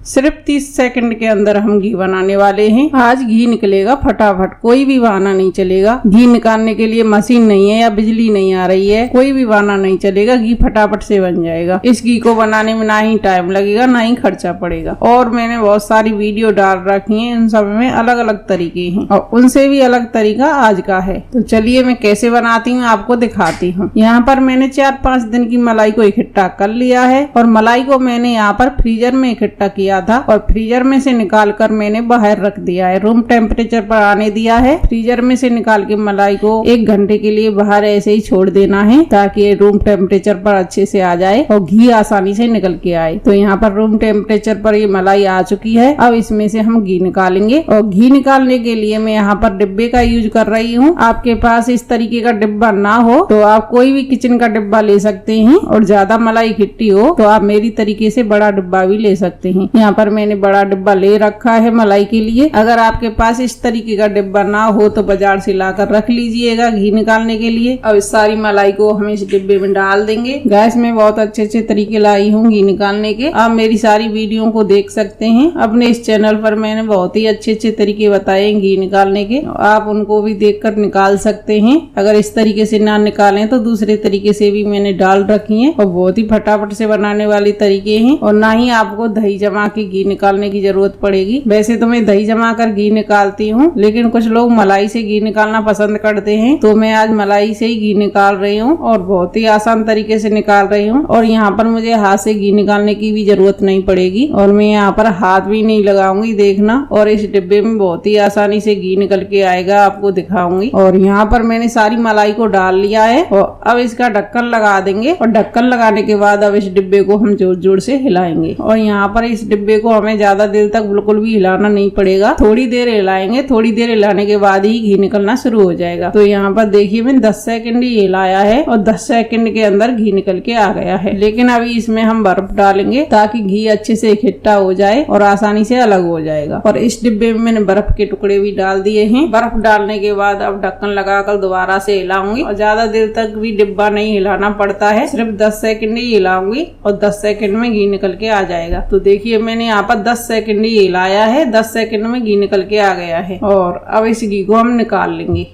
सिर्फ 30 सेकंड के अंदर हम घी बनाने वाले हैं। आज घी निकलेगा फटाफट, कोई भी बहाना नहीं चलेगा। घी निकालने के लिए मशीन नहीं है या बिजली नहीं आ रही है, कोई भी बहाना नहीं चलेगा, घी फटाफट से बन जाएगा। इस घी को बनाने में ना ही टाइम लगेगा ना ही खर्चा पड़ेगा। और मैंने बहुत सारी वीडियो डाल रखी है, इन सब में अलग अलग तरीके हैं और उनसे भी अलग तरीका आज का है। तो चलिए मैं कैसे बनाती हूँ आपको दिखाती हूँ। यहाँ पर मैंने 4-5 दिन की मलाई को इकट्ठा कर लिया है और मलाई को मैंने यहाँ पर फ्रीजर में इकट्ठा किया था और फ्रीजर में से निकाल कर मैंने बाहर रख दिया है, रूम टेम्परेचर पर आने दिया है। फ्रीजर में से निकाल के मलाई को 1 घंटे के लिए बाहर ऐसे ही छोड़ देना है ताकि रूम टेम्परेचर पर अच्छे से आ जाए और घी आसानी से निकल के आए। तो यहाँ पर रूम टेम्परेचर पर ये मलाई आ चुकी है। अब इसमें से हम घी निकालेंगे और घी निकालने के लिए मैं यहाँ पर डिब्बे का यूज कर रही हूँ। आपके पास इस तरीके का डिब्बा ना हो तो आप कोई भी किचन का डिब्बा ले सकते हैं और ज्यादा मलाई इकट्ठी हो तो आप मेरी तरीके से बड़ा डिब्बा भी ले सकते हैं। यहाँ पर मैंने बड़ा डिब्बा ले रखा है मलाई के लिए। अगर आपके पास इस तरीके का डिब्बा ना हो तो बाजार से लाकर रख लीजिएगा घी निकालने के लिए। अब इस सारी मलाई को हम इस डिब्बे में डाल देंगे। गैस में बहुत अच्छे तरीके लाई हूँ घी निकालने के। आप मेरी सारी वीडियो को देख सकते हैं। अपने इस चैनल पर मैंने बहुत ही अच्छे तरीके बताए घी निकालने के, आप उनको भी देख कर निकाल सकते हैं। अगर इस तरीके से ना निकालें तो दूसरे तरीके से भी मैंने डाल रखी है और बहुत ही फटाफट से बनाने वाली तरीके हैं। और ना ही आपको दही जमा के घी निकालने की जरूरत पड़ेगी। वैसे तो मैं दही जमा कर घी निकालती हूँ, लेकिन कुछ लोग मलाई से घी निकालना पसंद करते हैं, तो मैं आज मलाई से ही घी निकाल रही हूँ और बहुत ही आसान तरीके से निकाल रही हूँ। और यहाँ पर मुझे हाथ से घी निकालने की भी जरूरत नहीं पड़ेगी और मैं यहाँ पर हाथ भी नहीं लगाऊंगी, देखना। और इस डिब्बे में बहुत ही आसानी से घी निकल के आएगा, आपको दिखाऊंगी। और यहाँ पर मैंने सारी मलाई को डाल लिया है और अब इसका ढक्कन लगा देंगे और ढक्कन लगाने के बाद अब इस डिब्बे को हम जोर जोर से हिलाएंगे। और यहाँ पर इस डिब्बे को हमें ज्यादा देर तक बिल्कुल भी हिलाना नहीं पड़ेगा, थोड़ी देर हिलाएंगे। थोड़ी देर हिलाने के बाद ही घी निकलना शुरू हो जाएगा। तो यहाँ पर देखिए मैंने 10 सेकंड ही हिलाया है और 10 सेकंड के अंदर घी निकल के आ गया है। लेकिन अभी इसमें हम बर्फ डालेंगे ताकि घी अच्छे से इकट्ठा हो जाए और आसानी से अलग हो जाएगा। और इस डिब्बे में मैंने बर्फ के टुकड़े भी डाल दिए हैं। बर्फ डालने के बाद अब ढक्कन लगाकर दोबारा से हिलाऊंगी और ज्यादा देर तक भी डिब्बा नहीं हिलाना पड़ता है, सिर्फ 10 सेकंड ही हिलाऊंगी और 10 सेकंड में घी निकल के आ जाएगा। तो देखिए मैंने यहाँ पर 10 सेकंड ही हिलाया है, 10 सेकंड में घी निकल के आ गया है। और अब इस घी को हम निकाल लेंगे।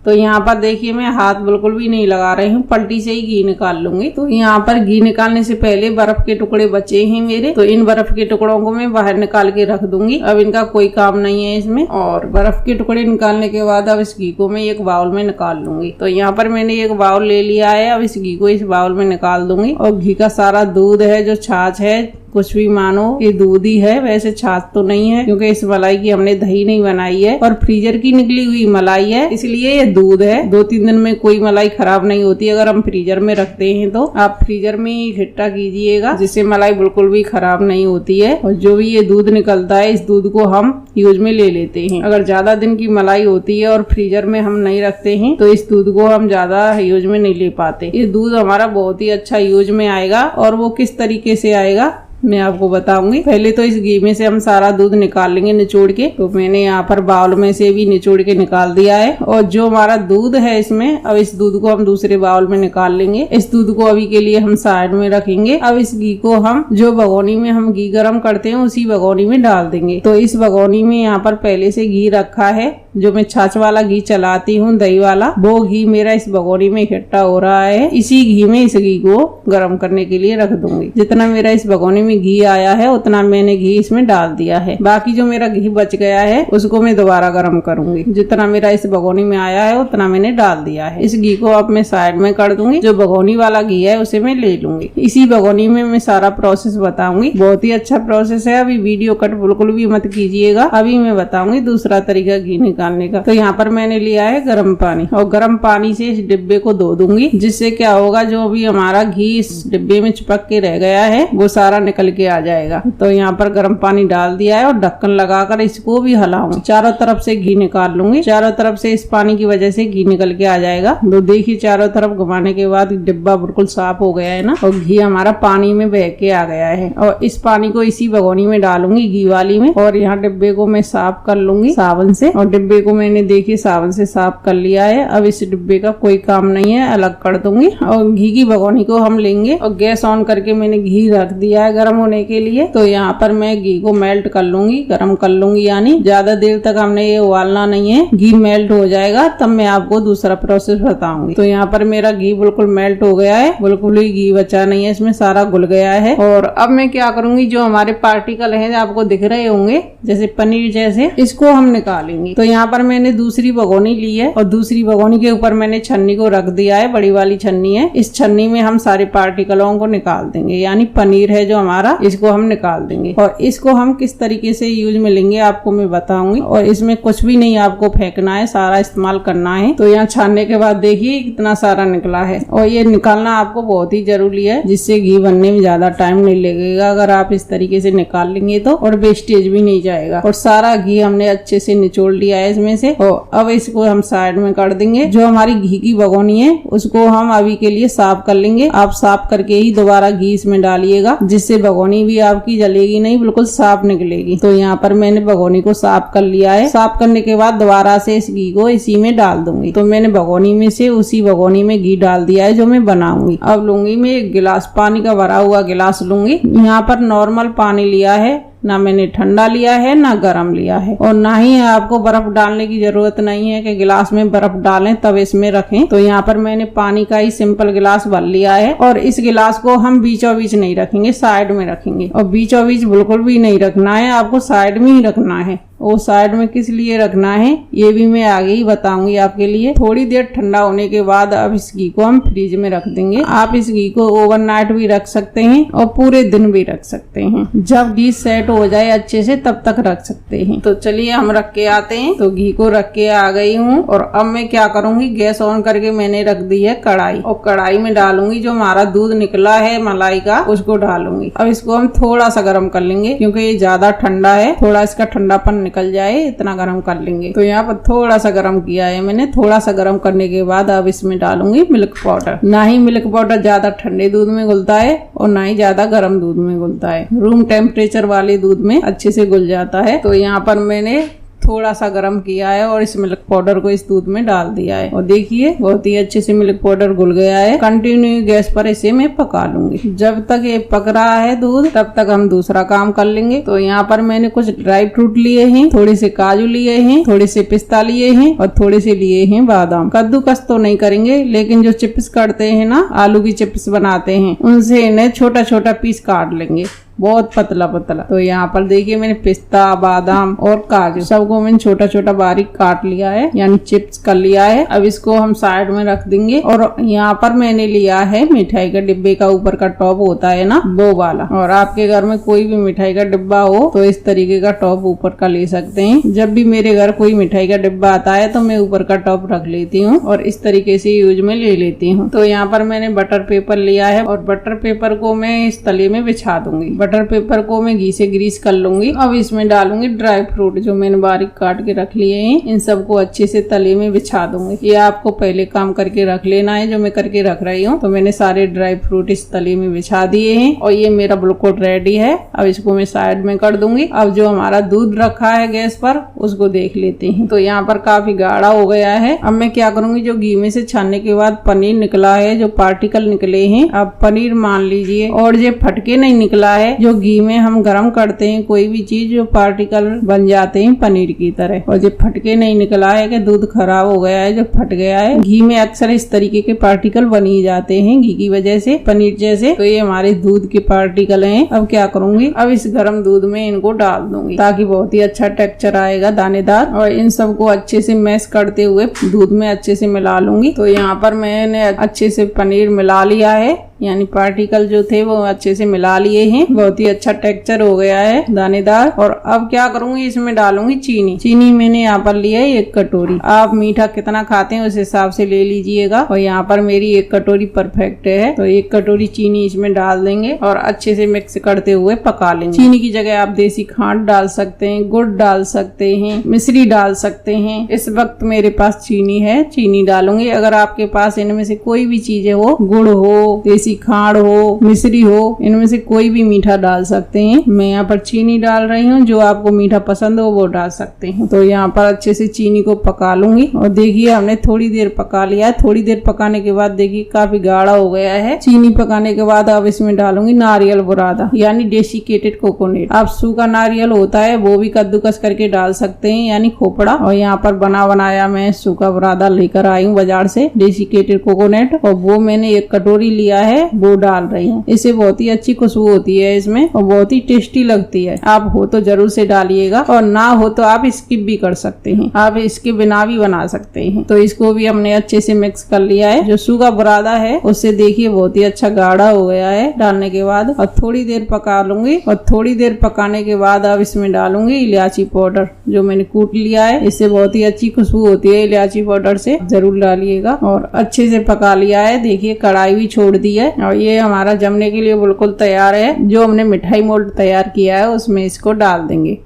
तो यहाँ पर देखिए मैं हाथ बिल्कुल भी नहीं लगा रही हूँ, पलटी से ही घी निकाल लूंगी। तो यहाँ पर घी निकालने से पहले बर्फ के टुकड़े बचे हैं मेरे, तो इन बर्फ के टुकड़ों को मैं बाहर निकाल के रख दूंगी। अब इनका कोई काम नहीं है इसमें। और बर्फ के टुकड़े निकालने के बाद अब इस घी को मैं एक बाउल में निकाल लूंगी। तो यहाँ पर मैंने एक बाउल ले लिया है। अब इस घी को इस बाउल में निकाल दूंगी। और घी का सारा दूध है, जो छाछ है, कुछ भी मानो ये दूध ही है, वैसे छाछ तो नहीं है क्योंकि इस मलाई की हमने दही नहीं बनाई है और फ्रीजर की निकली हुई मलाई है, इसलिए ये दूध है। 2-3 दिन में कोई मलाई खराब नहीं होती अगर हम फ्रीजर में रखते हैं। तो आप फ्रीजर में ही इकट्ठा कीजिएगा, जिससे मलाई बिल्कुल भी खराब नहीं होती है। और जो भी ये दूध निकलता है, इस दूध को हम यूज में ले लेते हैं। अगर ज्यादा दिन की मलाई होती है और फ्रीजर में हम नहीं रखते हैं तो इस दूध को हम ज्यादा यूज में नहीं ले पाते। ये दूध हमारा बहुत ही अच्छा यूज में आएगा। और वो किस तरीके से आएगा मैं आपको बताऊंगी। पहले तो इस घी में से हम सारा दूध निकाल लेंगे निचोड़ के। तो मैंने यहाँ पर बाउल में से भी निचोड़ के निकाल दिया है। और जो हमारा दूध है इसमें, अब इस दूध को हम दूसरे बाउल में निकाल लेंगे। इस दूध को अभी के लिए हम साइड में रखेंगे। अब इस घी को हम जो भगोनी में हम घी गर्म करते हैं उसी भगोनी में डाल देंगे। तो इस भगोनी में यहाँ पर पहले से घी रखा है, जो मैं छाछ वाला घी चलाती हूँ, दही वाला, वो घी मेरा इस भगोनी में इकट्ठा हो रहा है। इसी घी में इस घी को गर्म करने के लिए रख दूंगी। जितना मेरा इस भगोनी घी आया है उतना मैंने घी इसमें डाल दिया है। बाकी जो मेरा घी बच गया है उसको मैं दोबारा गर्म करूंगी। जितना मेरा इस भगोनी में आया है उतना मैंने डाल दिया है। इस घी को अब मैं साइड में कर दूंगी। जो भगोनी वाला घी है उसे मैं ले लूंगी। इसी भगोनी में मैं सारा प्रोसेस बताऊंगी। बहुत ही अच्छा प्रोसेस है। अभी वीडियो कट बिल्कुल भी मत कीजिएगा। अभी मैं बताऊंगी दूसरा तरीका घी निकालने का। तो यहाँ पर मैंने लिया है गर्म पानी और गर्म पानी से इस डिब्बे को धो दूंगी, जिससे क्या होगा, जो भी हमारा घी इस डिब्बे में चिपक के रह गया है वो सारा निकल के आ जाएगा। तो यहाँ पर गर्म पानी डाल दिया है और ढक्कन लगाकर इसको भी हिलाऊंगी। चारों तरफ से घी निकाल लूंगी। चारों तरफ से इस पानी की वजह से घी निकल के आ जाएगा। तो देखिए चारों तरफ घुमाने के बाद डिब्बा बिल्कुल साफ हो गया है ना, और घी हमारा पानी में बह के आ गया है। और इस पानी को इसी भगोनी में डालूंगी, घी वाली में। और यहाँ डिब्बे को मैं साफ कर लूंगी साबुन से। और डिब्बे डिब्बे को मैंने देखिए साबुन से साफ कर लिया है। अब इस डिब्बे का कोई काम नहीं है, अलग कर दूंगी। और घी की भगोनी को हम लेंगे और गैस ऑन करके मैंने घी रख दिया है गर्म होने के लिए। तो यहाँ पर मैं घी को मेल्ट कर लूंगी, गर्म कर लूंगी, यानी ज्यादा देर तक हमने ये उबालना नहीं है। घी मेल्ट हो जाएगा तब मैं आपको दूसरा प्रोसेस बताऊंगी। तो यहाँ पर मेरा घी बिल्कुल मेल्ट हो गया है, बिल्कुल ही घी बचा नहीं है, इसमें सारा घुल गया है। और अब मैं क्या करूंगी, जो हमारे पार्टिकल है आपको दिख रहे होंगे जैसे पनीर जैसे, इसको हम निकालेंगे। तो यहाँ पर मैंने दूसरी भगोनी ली है और दूसरी भगोनी के ऊपर मैंने छन्नी को रख दिया है, बड़ी वाली छन्नी है। इस छन्नी में हम सारे पार्टिकलों को निकाल देंगे, यानी पनीर है जो हमारा, इसको हम निकाल देंगे। और इसको हम किस तरीके से यूज में लेंगे आपको मैं बताऊंगी। और इसमें कुछ भी नहीं आपको फेंकना है, सारा इस्तेमाल करना है। तो यहाँ छानने के बाद देखिए कितना सारा निकला है। और ये निकालना आपको बहुत ही जरूरी है, जिससे घी बनने में ज्यादा टाइम नहीं लगेगा अगर आप इस तरीके से निकाल लेंगे तो, और वेस्टेज भी नहीं जाएगा। और सारा घी हमने अच्छे से निचोड़ लिया है इसमें से। और अब इसको हम साइड में कर देंगे। जो हमारी घी की भगोनी है उसको हम अभी के लिए साफ कर लेंगे। आप साफ करके ही दोबारा घी इसमें डालिएगा, जिससे भगोनी भी आपकी जलेगी नहीं, बिल्कुल साफ निकलेगी। तो यहाँ पर मैंने भगोनी को साफ कर लिया है। साफ करने के बाद दोबारा से इस घी को इसी में डाल दूंगी। तो मैंने भगोनी में से उसी भगोनी में घी डाल दिया है जो मैं बनाऊंगी। अब लूंगी मैं एक गिलास पानी का भरा हुआ गिलास लूंगी। यहाँ पर नॉर्मल पानी लिया है, ना मैंने ठंडा लिया है ना गर्म लिया है। और ना ही आपको बर्फ डालने की जरूरत नहीं है कि गिलास में बर्फ डालें तब इसमें रखें। तो यहाँ पर मैंने पानी का ही सिंपल गिलास भर लिया है। और इस गिलास को हम बीचों बीच नहीं रखेंगे, साइड में रखेंगे। और बीचों बीच बिल्कुल भी नहीं रखना है, आपको साइड में ही रखना है। वो साइड में किस लिए रखना है ये भी मैं आगे ही बताऊंगी आपके लिए। थोड़ी देर ठंडा होने के बाद अब इस घी को हम फ्रिज में रख देंगे। आप इस घी को ओवरनाइट भी रख सकते हैं और पूरे दिन भी रख सकते हैं। जब घी सेट हो जाए अच्छे से तब तक रख सकते हैं। तो चलिए हम रख के आते हैं। तो घी को रख के आ गई हूँ। और अब मैं क्या करूंगी, गैस ऑन करके मैंने रख दी है कढ़ाई। और कढ़ाई में डालूंगी जो हमारा दूध निकला है मलाई का, उसको डालूंगी। अब इसको हम थोड़ा सा गर्म कर लेंगे क्योंकि ये ज्यादा ठंडा है, थोड़ा इसका ठंडापन निकल जाए इतना गर्म कर लेंगे। तो यहाँ पर थोड़ा सा गर्म किया है मैंने। थोड़ा सा गर्म करने के बाद अब इसमें डालूंगी मिल्क पाउडर। ना ही मिल्क पाउडर ज्यादा ठंडे दूध में घुलता है और ना ही ज्यादा गर्म दूध में घुलता है, रूम टेम्परेचर वाले दूध में अच्छे से घुल जाता है। तो यहाँ पर मैंने थोड़ा सा गर्म किया है और इस मिल्क पाउडर को इस दूध में डाल दिया है। और देखिए बहुत ही अच्छे से मिल्क पाउडर घुल गया है। कंटिन्यू गैस पर इसे मैं पका लूंगी। जब तक ये पक रहा है दूध तब तक हम दूसरा काम कर लेंगे। तो यहाँ पर मैंने कुछ ड्राई फ्रूट लिए हैं, थोड़े से काजू लिए हैं, थोड़े से पिस्ता लिए हैं और थोड़े से लिए हैं बादाम। कद्दूकस तो नहीं करेंगे, लेकिन जो चिप्स करते हैं ना, आलू की चिप्स बनाते हैं, उनसे इन्हें छोटा छोटा पीस काट लेंगे, बहुत पतला पतला। तो यहाँ पर देखिए मैंने पिस्ता, बादाम और काजू सबको मैंने छोटा छोटा बारीक काट लिया है, यानी चिप्स कर लिया है। अब इसको हम साइड में रख देंगे। और यहाँ पर मैंने लिया है मिठाई का डिब्बे का ऊपर का टॉप होता है ना, वो वाला। और आपके घर में कोई भी मिठाई का डिब्बा हो तो इस तरीके का टॉप ऊपर का ले सकते हैं। जब भी मेरे घर कोई मिठाई का डिब्बा आता है तो मैं ऊपर का टॉप रख लेती हूँ और इस तरीके से यूज में ले लेती हूँ। तो यहाँ पर मैंने बटर पेपर लिया है और बटर पेपर को मैं इस तले में बिछा दूंगी। बटर पेपर को मैं घी से ग्रीस कर लूंगी। अब इसमें डालूंगी ड्राई फ्रूट जो मैंने बारीक काट के रख लिए हैं, इन सबको अच्छे से तले में बिछा दूंगी। ये आपको पहले काम करके रख लेना है जो मैं करके रख रही हूँ। तो मैंने सारे ड्राई फ्रूट इस तले में बिछा दिए हैं और ये मेरा बिल्कुल रेडी है। अब इसको मैं साइड में कर दूंगी। अब जो हमारा दूध रखा है गैस पर उसको देख लेते हैं। तो यहाँ पर काफी गाढ़ा हो गया है। अब मैं क्या करूंगी, जो घी में से छानने के बाद पनीर निकला है, जो पार्टिकल निकले हैं, अब पनीर मान लीजिए, और जो फटके नहीं निकला है, जो घी में हम गरम करते हैं कोई भी चीज, जो पार्टिकल बन जाते हैं पनीर की तरह। और जो फटके नहीं निकला है कि दूध खराब हो गया है, जो फट गया है, घी में अक्सर इस तरीके के पार्टिकल बन ही जाते हैं घी की वजह से, पनीर जैसे। तो ये हमारे दूध के पार्टिकल हैं। अब क्या करूंगी, अब इस गर्म दूध में इनको डाल दूंगी ताकि बहुत ही अच्छा टेक्सचर आएगा दानेदार। और इन सबको अच्छे से मैश करते हुए दूध में अच्छे से मिला लूंगी। तो यहाँ पर मैंने अच्छे से पनीर मिला लिया है, यानी पार्टिकल जो थे वो अच्छे से मिला लिए हैं। बहुत ही अच्छा टेक्सचर हो गया है दानेदार। और अब क्या करूंगी, इसमें डालूंगी चीनी। चीनी मैंने यहाँ पर लिया है 1 कटोरी। आप मीठा कितना खाते हैं उस हिसाब से ले लीजिएगा। और यहाँ पर मेरी 1 कटोरी परफेक्ट है। तो 1 कटोरी चीनी इसमें डाल देंगे और अच्छे से मिक्स करते हुए पका लेंगे। चीनी की जगह आप देसी खांड डाल सकते हैं, गुड़ डाल सकते हैं, मिश्री डाल सकते हैं। इस वक्त मेरे पास चीनी है, चीनी डालूंगी। अगर आपके पास इनमें से कोई भी चीजें हो, गुड़ हो, देसी देसी खांड हो, मिश्री हो, इनमें से कोई भी मीठा डाल सकते हैं। मैं यहाँ पर चीनी डाल रही हूँ, जो आपको मीठा पसंद हो वो डाल सकते हैं। तो यहाँ पर अच्छे से चीनी को पका लूंगी और देखिए हमने थोड़ी देर पका लिया है। थोड़ी देर पकाने के बाद देखिए काफी गाढ़ा हो गया है। चीनी पकाने के बाद अब इसमें डालूंगी नारियल बुरादा यानी डेसिकेटेड कोकोनट। आप सूखा नारियल होता है वो भी कद्दूकस करके डाल सकते हैं यानी खोपड़ा। और यहाँ पर बना बनाया मैं सूखा बुरादा लेकर आई हूँ बाजार से, डेसिकेटेड कोकोनट, और वो मैंने एक कटोरी लिया है वो डाल रही हूँ। इससे बहुत ही अच्छी खुशबू होती है इसमें और बहुत ही टेस्टी लगती है। आप हो तो जरूर से डालिएगा और ना हो तो आप स्किप भी कर सकते हैं, आप इसके बिना भी बना सकते हैं। तो इसको भी हमने अच्छे से मिक्स कर लिया है। जो सूखा बुरादा है उससे देखिए बहुत ही अच्छा गाढ़ा हो गया है डालने के बाद। और थोड़ी देर पका लूंगी और थोड़ी देर पकाने के बाद अब इसमें डालूंगी इलायची पाउडर जो मैंने कूट लिया है। इससे बहुत ही अच्छी खुशबू होती है इलायची पाउडर से, जरूर डालिएगा। और अच्छे से पका लिया है, देखिए कढ़ाई भी छोड़ दी है और ये हमारा जमने के लिए बिल्कुल तैयार है। जो हमने मिठाई मोल्ड तैयार किया है उसमें इसको डाल देंगे।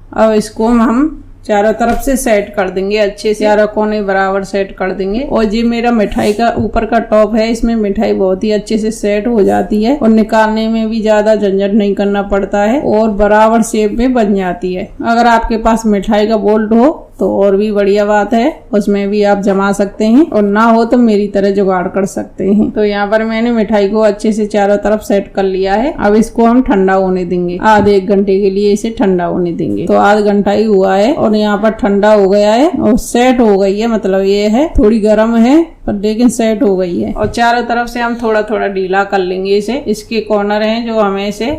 अब इसको हम चारों तरफ से सेट कर देंगे, अच्छे से चारों कोने बराबर सेट कर देंगे। और ये मेरा मिठाई का ऊपर का टॉप है, इसमें मिठाई बहुत ही अच्छे से सेट हो जाती है और निकालने में भी ज्यादा झंझट नहीं करना पड़ता है और बराबर शेप में बन जाती है। अगर आपके पास मिठाई का बोल्ट हो तो और भी बढ़िया बात है, उसमें भी आप जमा सकते हैं और ना हो तो मेरी तरह जुगाड़ कर सकते हैं। तो यहाँ पर मैंने मिठाई को अच्छे से चारों तरफ सेट कर लिया है। अब इसको हम ठंडा होने देंगे, आधे एक घंटे के लिए इसे ठंडा होने देंगे। तो आधा घंटा ही हुआ है और यहाँ पर ठंडा हो गया है और सेट हो गई है, मतलब ये है थोड़ी गर्म है पर लेकिन सेट हो गई है। और चारों तरफ से हम थोड़ा थोड़ा ढीला कर लेंगे इसे। इसके कॉर्नर हैं जो हमें इसे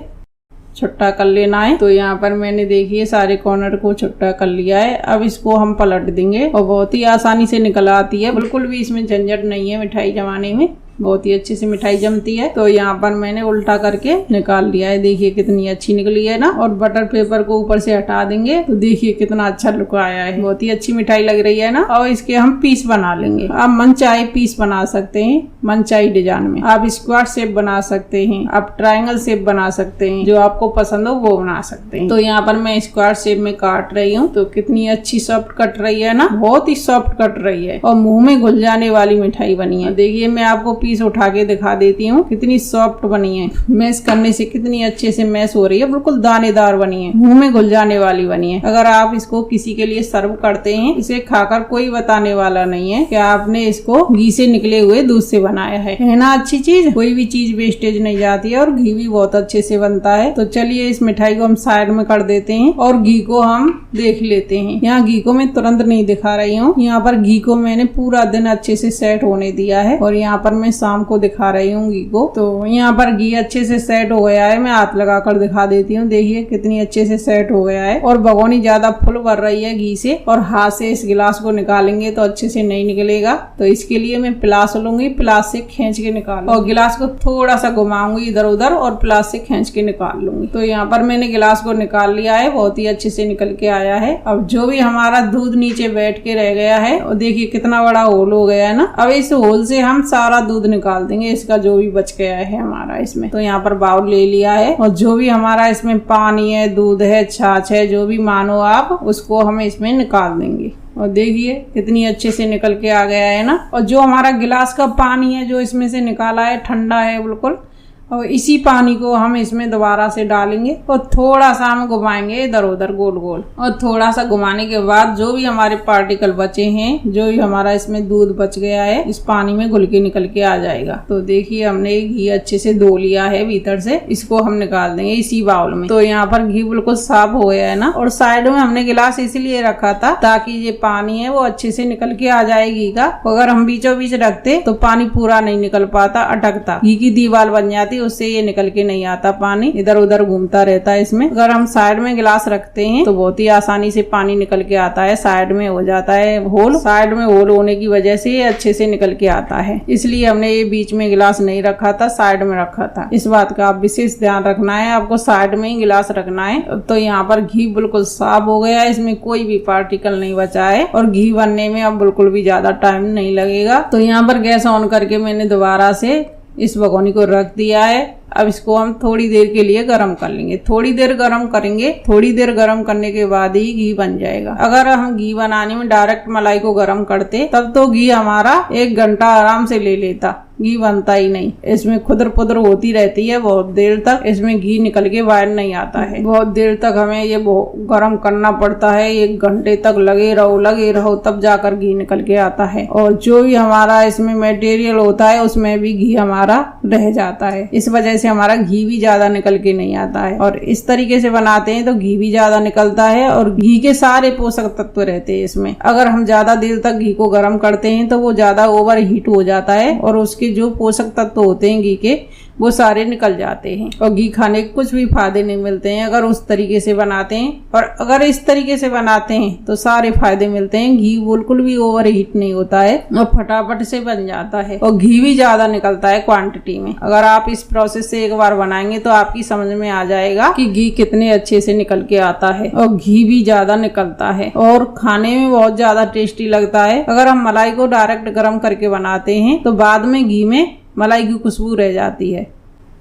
छुट्टा कर लेना है। तो यहाँ पर मैंने देखिए सारे कॉर्नर को छुट्टा कर लिया है। अब इसको हम पलट देंगे और बहुत ही आसानी से निकल आती है, बिल्कुल भी इसमें झंझट नहीं है मिठाई जमाने में, बहुत ही अच्छी से मिठाई जमती है। तो यहाँ पर मैंने उल्टा करके निकाल लिया है, देखिए कितनी अच्छी निकली है ना। और बटर पेपर को ऊपर से हटा देंगे तो देखिए कितना अच्छा लुक आया है, बहुत ही अच्छी मिठाई लग रही है ना। और इसके हम पीस बना लेंगे। आप मनचाहे पीस बना सकते हैं, मनचाही डिजाइन में। आप स्क्वायर शेप बना सकते हैं, आप ट्रायंगल शेप बना सकते हैं, जो आपको पसंद हो वो बना सकते हैं। तो यहाँ पर मैं स्क्वायर शेप में काट रही हूँ। तो कितनी अच्छी सॉफ्ट कट रही है ना, बहुत ही सॉफ्ट कट रही है और मुंह में घुल जाने वाली मिठाई बनी है। देखिए मैं आपको पीस उठा के दिखा देती हूँ, कितनी सॉफ्ट बनी है। मैश करने से कितनी अच्छे से मैश हो रही है, बिल्कुल दानेदार बनी है, मुंह में घुल जाने वाली बनी है। अगर आप इसको किसी के लिए सर्व करते हैं, इसे खाकर कोई बताने वाला नहीं है कि आपने इसको घी से निकले हुए दूध से बनाया है ना। अच्छी चीज, कोई भी चीज वेस्टेज नहीं जाती है और घी भी बहुत अच्छे से बनता है। तो चलिए इस मिठाई को हम साइड में कर देते हैं और घी को हम देख लेते हैं। यहाँ घी को मैं तुरंत नहीं दिखा रही हूँ, यहाँ पर घी को मैंने पूरा दिन अच्छे से सेट होने दिया है और यहाँ पर मैं शाम को दिखा रही हूँ घी को। तो यहाँ पर घी अच्छे से सेट हो गया है, मैं हाथ लगाकर दिखा देती हूँ। देखिए कितनी अच्छे से सेट हो गया है और भगोनी ज्यादा फुल भर रही है घी से। और हाथ से इस गिलास को निकालेंगे तो अच्छे से नहीं निकलेगा, तो इसके लिए मैं प्लास लूंगी, प्लास से खींच के निकाल और गिलास को थोड़ा सा घुमाऊंगी इधर उधर और प्लास से खींच के निकाल लूंगी। तो यहाँ पर मैंने गिलास को निकाल लिया है, बहुत ही अच्छे से निकल के आया है। अब जो भी हमारा दूध नीचे बैठ के रह गया है और देखिए कितना बड़ा होल हो गया है ना। अब इस होल से हम सारा दूध निकाल देंगे, इसका जो भी बच गया है हमारा इसमें। तो यहाँ पर बाउल ले लिया है और जो भी हमारा इसमें पानी है, दूध है, छाछ है, जो भी मानो आप, उसको हम इसमें निकाल देंगे। और देखिए कितनी अच्छे से निकल के आ गया है ना। और जो हमारा गिलास का पानी है जो इसमें से निकाला है, ठंडा है बिल्कुल, और इसी पानी को हम इसमें दोबारा से डालेंगे और थोड़ा सा हम घुमाएंगे इधर उधर गोल गोल। और थोड़ा सा घुमाने के बाद जो भी हमारे पार्टिकल बचे हैं, जो भी हमारा इसमें दूध बच गया है, इस पानी में घुल के निकल के आ जाएगा। तो देखिए हमने घी अच्छे से धो लिया है भीतर से, इसको हम निकाल देंगे इसी बाउल में। तो यहाँ पर घी बिल्कुल साफ हो गया है ना। और साइड में हमने गिलास इसलिए रखा था ताकि ये पानी है वो अच्छे से निकल के आ जाए घी का। अगर हम बीचों बीच रखते तो पानी पूरा नहीं निकल पाता, अटकता, घी की दीवार बन जाती, उससे ये निकल के नहीं आता, पानी इधर उधर घूमता रहता है इसमें। अगर हम साइड में गिलास रखते हैं तो बहुत ही आसानी से पानी निकल के आता है, साइड में हो जाता है होल। साइड में होल होने की वजह से ये अच्छे से निकल के आता है, इसलिए हमने ये बीच में गिलास नहीं रखा था, साइड में रखा था। इस बात का आप विशेष ध्यान रखना है, आपको साइड में ही गिलास रखना है। तो यहाँ पर घी बिल्कुल साफ हो गया है, इसमें कोई भी पार्टिकल नहीं बचा है और घी बनने में अब बिल्कुल भी ज्यादा टाइम नहीं लगेगा। तो यहाँ पर गैस ऑन करके मैंने दोबारा से इस भगोनी को रख दिया है। अब इसको हम थोड़ी देर के लिए गरम कर लेंगे, थोड़ी देर गरम करेंगे। थोड़ी देर गरम करने के बाद ही घी बन जाएगा। अगर हम घी बनाने में डायरेक्ट मलाई को गरम करते तब तो घी हमारा 1 घंटा आराम से ले लेता, घी बनता ही नहीं। इसमें खुदर पुदर होती रहती है बहुत देर तक, इसमें घी निकल के बाहर नहीं आता है। बहुत देर तक हमें ये गर्म करना पड़ता है, 1 घंटे तक लगे रहो तब जाकर घी निकल के आता है। और जो भी हमारा इसमें मटेरियल होता है उसमें भी घी हमारा रह जाता है, इस वजह से हमारा घी भी ज्यादा निकल के नहीं आता है। और इस तरीके से बनाते हैं तो घी भी ज्यादा निकलता है और घी के सारे पोषक तत्व रहते हैं इसमें। अगर हम ज्यादा देर तक घी को गर्म करते हैं तो वो ज्यादा ओवर हीट हो जाता है और उसके जो पोषक तत्व होते हैं घी के वो सारे निकल जाते हैं और घी खाने के कुछ भी फायदे नहीं मिलते हैं अगर उस तरीके से बनाते हैं। और अगर इस तरीके से बनाते हैं तो सारे फायदे मिलते हैं। घी बिल्कुल भी ओवर हीट नहीं होता है और फटाफट से बन जाता है और घी भी ज्यादा निकलता है क्वांटिटी में। अगर आप इस प्रोसेस से एक बार बनाएंगे तो आपकी समझ में आ जाएगा कि घी कितने अच्छे से निकल के आता है और घी भी ज्यादा निकलता है और खाने में बहुत ज्यादा टेस्टी लगता है। अगर हम मलाई को डायरेक्ट गर्म करके बनाते हैं तो बाद में घी में मलाई की खुशबू रह जाती है।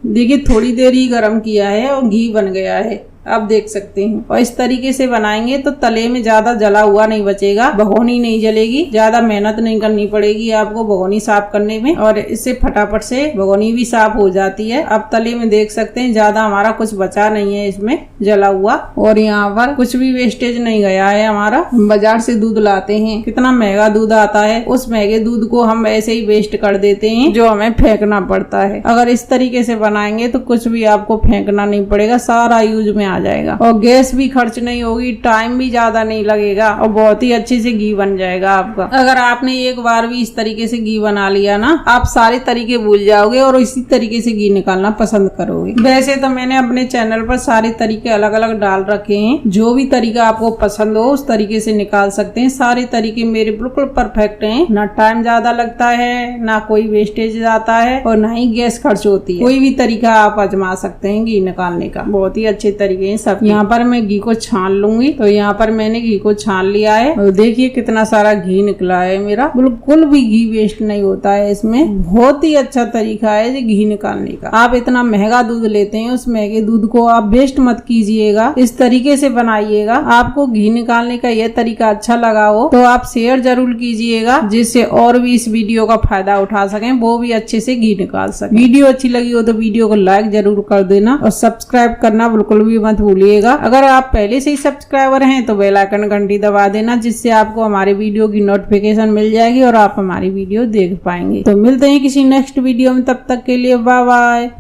देखिए थोड़ी देर ही गर्म किया है और घी बन गया है, आप देख सकते हैं। और इस तरीके से बनाएंगे तो तले में ज्यादा जला हुआ नहीं बचेगा, भगोनी नहीं जलेगी, ज्यादा मेहनत नहीं करनी पड़ेगी आपको भगोनी साफ करने में और इससे फटाफट से भगोनी भी साफ हो जाती है। आप तले में देख सकते हैं ज्यादा हमारा कुछ बचा नहीं है इसमें जला हुआ और यहाँ पर कुछ भी वेस्टेज नहीं गया है हमारा। हम बाजार से दूध लाते हैं, कितना महंगा दूध आता है, उस महंगे दूध को हम ऐसे ही वेस्ट कर देते हैं जो हमें फेंकना पड़ता है। अगर इस तरीके से बनाएंगे तो कुछ भी आपको फेंकना नहीं पड़ेगा, सारा यूज में आ जाएगा और गैस भी खर्च नहीं होगी, टाइम भी ज्यादा नहीं लगेगा और बहुत ही अच्छे से घी बन जाएगा आपका। अगर आपने एक बार भी इस तरीके से घी बना लिया ना, आप सारे तरीके भूल जाओगे और इसी तरीके से घी निकालना पसंद करोगे। वैसे तो मैंने अपने चैनल पर सारे तरीके अलग अलग डाल रखे हैं, जो भी तरीका आपको पसंद हो उस तरीके से निकाल सकते हैं। सारे तरीके मेरे बिल्कुल परफेक्ट हैं, ना टाइम ज्यादा लगता है, ना कोई वेस्टेज आता है और ना ही गैस खर्च होती है। कोई भी तरीका आप आजमा सकते हैं घी निकालने का, बहुत ही अच्छे तरीके हैं सब। यहाँ पर मैं घी को छान लूंगी, तो यहाँ पर मैंने घी को छान लिया है और देखिए कितना सारा घी निकला है मेरा, बिल्कुल भी घी वेस्ट नहीं होता है इसमें। बहुत ही अच्छा तरीका है ये घी निकालने का। आप इतना महंगा दूध लेते हैं, उस महंगे दूध को आप वेस्ट मत कीजिएगा, इस तरीके से बनाइएगा। आपको घी निकालने का यह तरीका अच्छा लगा हो तो आप शेयर जरूर कीजिएगा, जिससे और भी इस वीडियो का फायदा उठा सकें, वो भी अच्छे से घी निकाल सके। वीडियो अच्छी लगी हो तो वीडियो को लाइक जरूर कर देना और सब्सक्राइब करना बिल्कुल भी मत भूलिएगा। अगर आप पहले से ही सब्सक्राइबर हैं तो बेल आइकन घंटी दबा देना, जिससे आपको हमारे वीडियो की नोटिफिकेशन मिल जाएगी और आप हमारी वीडियो देख पाएंगे। तो मिलते हैं किसी नेक्स्ट वीडियो में, तब तक के लिए बाय बाय।